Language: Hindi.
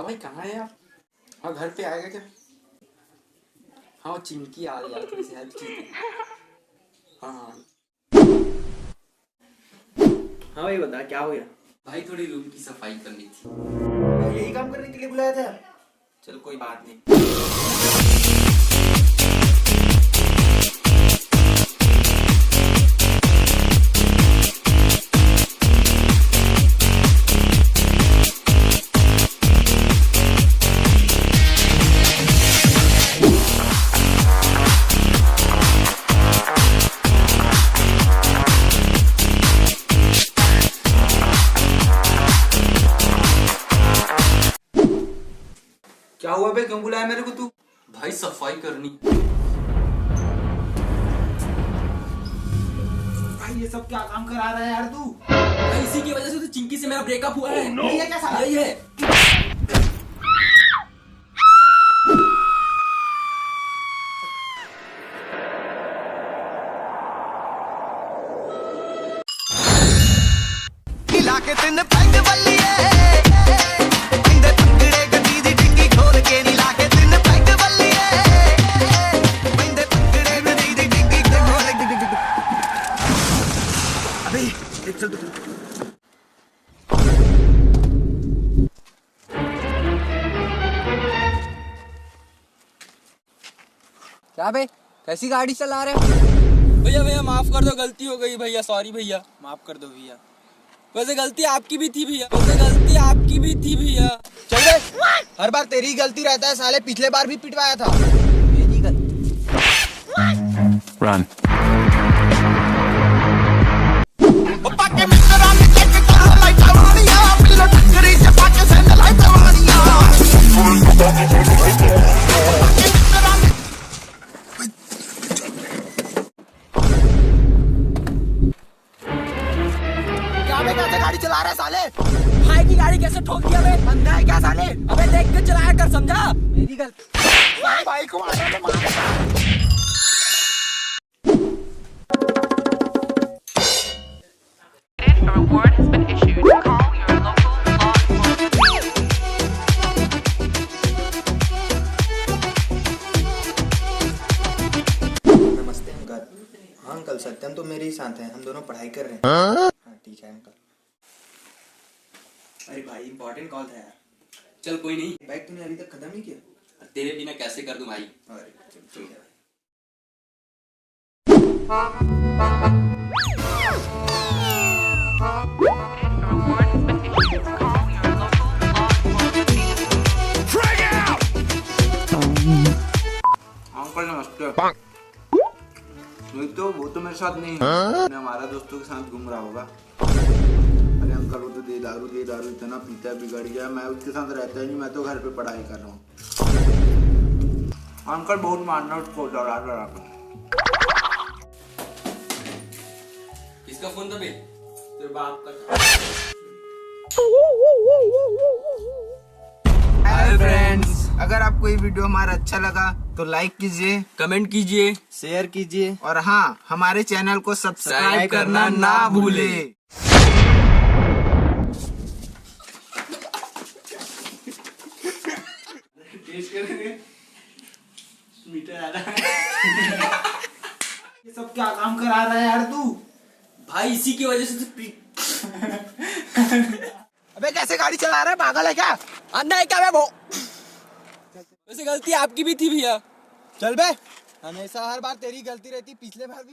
भाई कहाँ है आप? हाँ घर पे आएगा क्या? हाँ वो चिंकी आ रही यार, थोड़ी सी हेल्प चाहिए। हाँ हाँ हाँ भाई बता क्या हो गया? भाई थोड़ी रूम की सफाई करनी थी। यही काम करने के लिए बुलाया था? चल कोई बात नहीं। क्या हुआ बे, क्यों बुलाया मेरे को तू? भाई सफाई करनी। भाई ये सब क्या काम करा रहा है यार तू? भाई इसी की वजह से तो चिंकी से मेरा ब्रेकअप हुआ है। यही है क्या साला? यही है। के तिन पैंग बल्लिए इंदे पंगड़े गड्डी दी डिग्गी खोल के नी लाके तिन पैंग बल्लिए इंदे पंगड़े गड्डी दी डिग्गी खोल के। अबे देख चल तू। क्या बे, कैसी गाड़ी चला रहे हो? भैया भैया माफ कर दो, गलती हो गई भैया, सॉरी भैया। माफ कर दो भैया। वैसे गलती आपकी भी थी भैया, वैसे गलती आपकी भी थी भैया। चल बे, हर बार तेरी ही गलती रहता है साले, पिछले बार भी पिटवाया था। मेरी गलती। रन पाके मिस्टरां ने चेक कर लाइट वालियां पिल्लो टक्करी से पाके सेंड लाइट वालियां। कैसे गाड़ी चला रहा है साले? भाई की गाड़ी कैसे ठोक दिया बे? अंधा है क्या साले? अबे देख के चलाया कर, समझा? मेरी गलती। भाई को मारा तो मारा। A reward has been issued. Call your local law enforcement. नमस्ते अंकल। हाँ अंकल, सत्यम तो मेरे ही साथ हैं, हम दोनों पढ़ाई कर रहे हैं। हाँ ठीक है अंकल। अरे भाई इंपॉर्टेंट कॉल था यार। चल कोई नहीं। बैग तूने अभी तक खत्म नहीं किया? तेरे बिना कैसे कर दूं भाई। अरे चल ठीक है। A reward has been issued. Call your local law enforcement. Uncle नमस्ते। नहीं तो वो तो मेरे साथ नहीं है, मैं हमारा दोस्तों के साथ घूम रहा होगा। अरे अंकल वो तो दे दारू इतना पीता है, बिगड़ गया। मैं उसके साथ रहता ही नहीं, मैं तो घर पे पढ़ाई कर रहा हूँ। अंकल बहुत मारना उसको, डरा कर। किसका फोन था बे? तेरे बाप का। हाय फ्रेंड्स, अगर आपको ये वीडियो हमारा अच्छा लगा तो लाइक कीजिए, कमेंट कीजिए, शेयर कीजिए और हाँ हमारे चैनल को सब्सक्राइब करना ना भूले। ये सब क्या काम करा रहा है यार तू? भाई इसी की वजह से तो अबे कैसे गाड़ी चला रहा है, पागल है क्या? अंधा है क्या बे वो? वैसे गलती आपकी भी थी भैया। चल बे, हमेशा हर बार तेरी गलती रहती, पिछले बार भी